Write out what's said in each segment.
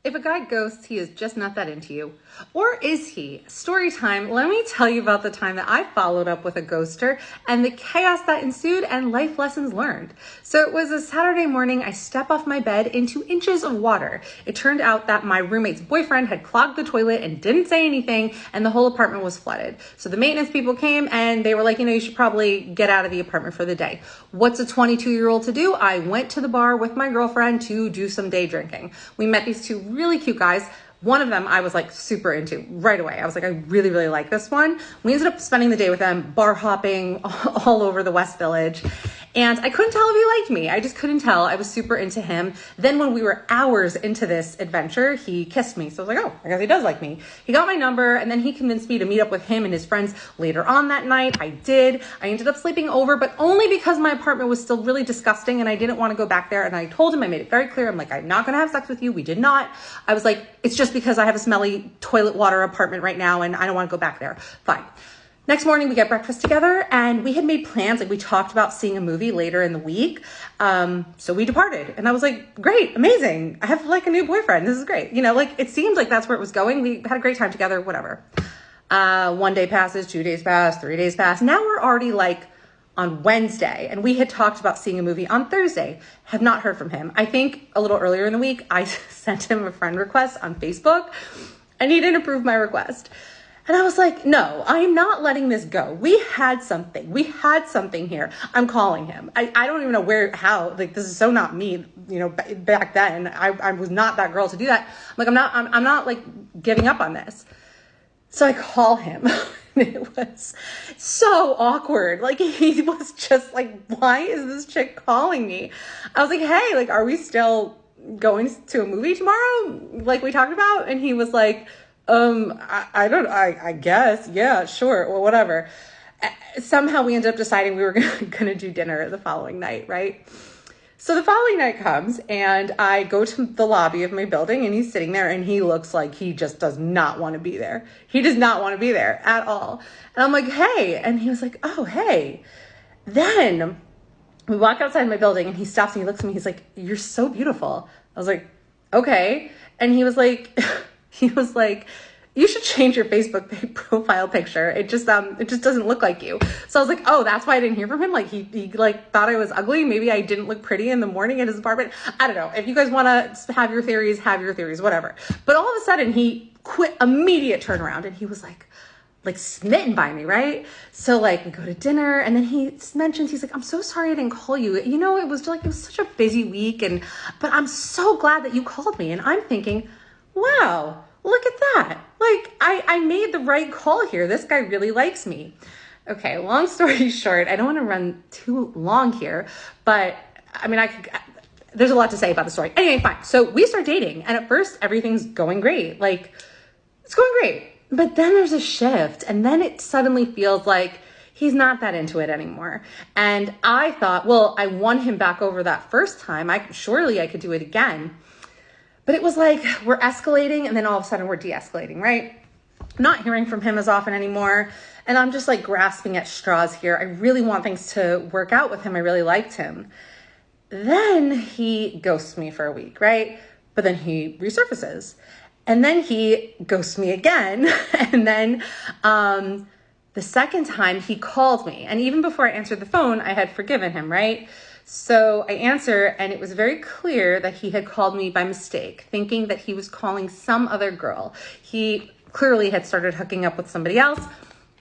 If a guy ghosts, he is just not that into you. Or is he? Story time. Let me tell you about the time that I followed up with a ghoster and the chaos that ensued and life lessons learned. So it was a Saturday morning. I step off my bed into inches of water. It turned out that my roommate's boyfriend had clogged the toilet and didn't say anything, and the whole apartment was flooded. So the maintenance people came and they were like, you should probably get out of the apartment for the day. What's a 22-year-old to do? I went to the bar with my girlfriend to do some day drinking. We met these two really cute guys. One of them I was like super into right away. I was like, I really, really like this one. We ended up spending the day with them, bar hopping all over the West Village. And I couldn't tell if he liked me. I just couldn't tell. I was super into him. Then when we were hours into this adventure, he kissed me. So I was like, oh, I guess he does like me. He got my number and then he convinced me to meet up with him and his friends later on that night. I did. I ended up sleeping over, but only because my apartment was still really disgusting and I didn't want to go back there. And I told him, I made it very clear. I'm like, I'm not going to have sex with you. We did not. I was like, it's just because I have a smelly toilet water apartment right now and I don't want to go back there. Fine. Next morning, we get breakfast together and we had made plans. Like we talked about seeing a movie later in the week. So we departed and I was like, great, amazing. I have like a new boyfriend. This is great. Like it seemed like that's where it was going. We had a great time together, whatever. 1 day passes, 2 days pass, 3 days pass. Now we're already like on Wednesday and we had talked about seeing a movie on Thursday. Have not heard from him. I think a little earlier in the week, I sent him a friend request on Facebook and he didn't approve my request. And I was like, no, I am not letting this go. We had something. We had something here. I'm calling him. I don't even know how, like, this is so not me, back then. I was not that girl to do that. I'm like, I'm not like giving up on this. So I call him. It was so awkward. Like he was just like, why is this chick calling me? I was like, hey, like, are we still going to a movie tomorrow? Like we talked about? And he was like, I guess. Yeah, sure. Well, whatever. Somehow we ended up deciding we were going to do dinner the following night, right? So the following night comes and I go to the lobby of my building and he's sitting there and he looks like he just does not want to be there. He does not want to be there at all. And I'm like, hey. And he was like, oh, hey. Then we walk outside my building and he stops and he looks at me. He's like, you're so beautiful. I was like, okay. And he was like, you should change your Facebook profile picture. It just doesn't look like you. So I was like, oh, that's why I didn't hear from him. Like he like thought I was ugly. Maybe I didn't look pretty in the morning at his apartment. I don't know. If you guys want to have your theories, whatever. But all of a sudden he quit, immediate turnaround. And he was like smitten by me, right? So like we go to dinner and then he mentions, he's like, I'm so sorry I didn't call you. It was such a busy week but I'm so glad that you called me. And I'm thinking, wow, look at that. Like I made the right call here. This guy really likes me. Okay, long story short, I don't want to run too long here, but I mean, there's a lot to say about the story. Anyway, fine. So we start dating and at first everything's going great. Like it's going great. But then there's a shift and then it suddenly feels like he's not that into it anymore. And I thought, well, I won him back over that first time. Surely I could do it again. But it was like we're escalating and then all of a sudden we're de-escalating, right? Not hearing from him as often anymore. And I'm just like grasping at straws here. I really want things to work out with him. I really liked him. Then he ghosts me for a week, right? But then he resurfaces. And then he ghosts me again. And then the second time he called me. And even before I answered the phone, I had forgiven him, right? So I answer and it was very clear that he had called me by mistake, thinking that he was calling some other girl. He clearly had started hooking up with somebody else.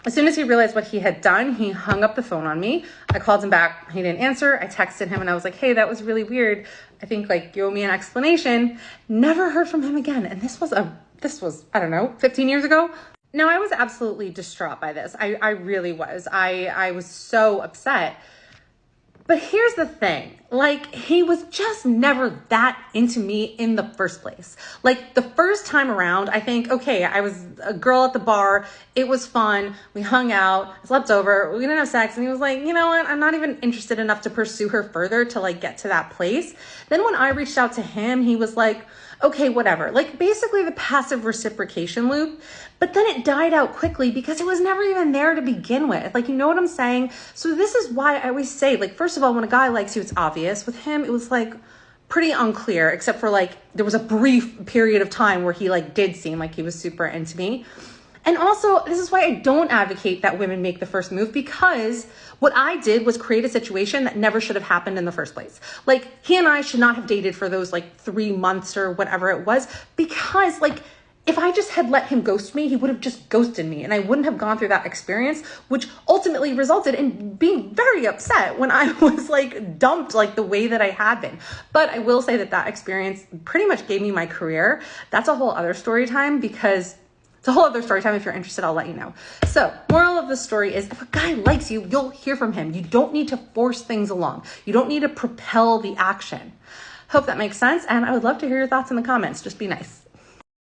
As soon as he realized what he had done, he hung up the phone on me. I called him back. He didn't answer. I texted him and I was like, hey, that was really weird. I think like you owe me an explanation. Never heard from him again. And this was, I don't know, 15 years ago. Now I was absolutely distraught by this. I really was. I was so upset. But here's the thing, like he was just never that into me in the first place. Like the first time around, I think, okay, I was a girl at the bar. It was fun. We hung out, slept over. We didn't have sex. And he was like, you know what? I'm not even interested enough to pursue her further to like get to that place. Then when I reached out to him, he was like, okay, whatever. Like basically the passive reciprocation loop. But then it died out quickly because it was never even there to begin with. Like, you know what I'm saying? So this is why I always say, like, first of all, when a guy likes you, it's obvious. With him, it was like, pretty unclear, except for like, there was a brief period of time where he like did seem like he was super into me. And also, this is why I don't advocate that women make the first move, because what I did was create a situation that never should have happened in the first place. Like, he and I should not have dated for those like 3 months or whatever it was, because like, if I just had let him ghost me, he would have just ghosted me and I wouldn't have gone through that experience, which ultimately resulted in being very upset when I was like dumped like the way that I had been. But I will say that that experience pretty much gave me my career. That's a whole other story time, because it's a whole other story time. If you're interested, I'll let you know. So, moral of the story is, if a guy likes you, you'll hear from him. You don't need to force things along. You don't need to propel the action. Hope that makes sense. And I would love to hear your thoughts in the comments. Just be nice.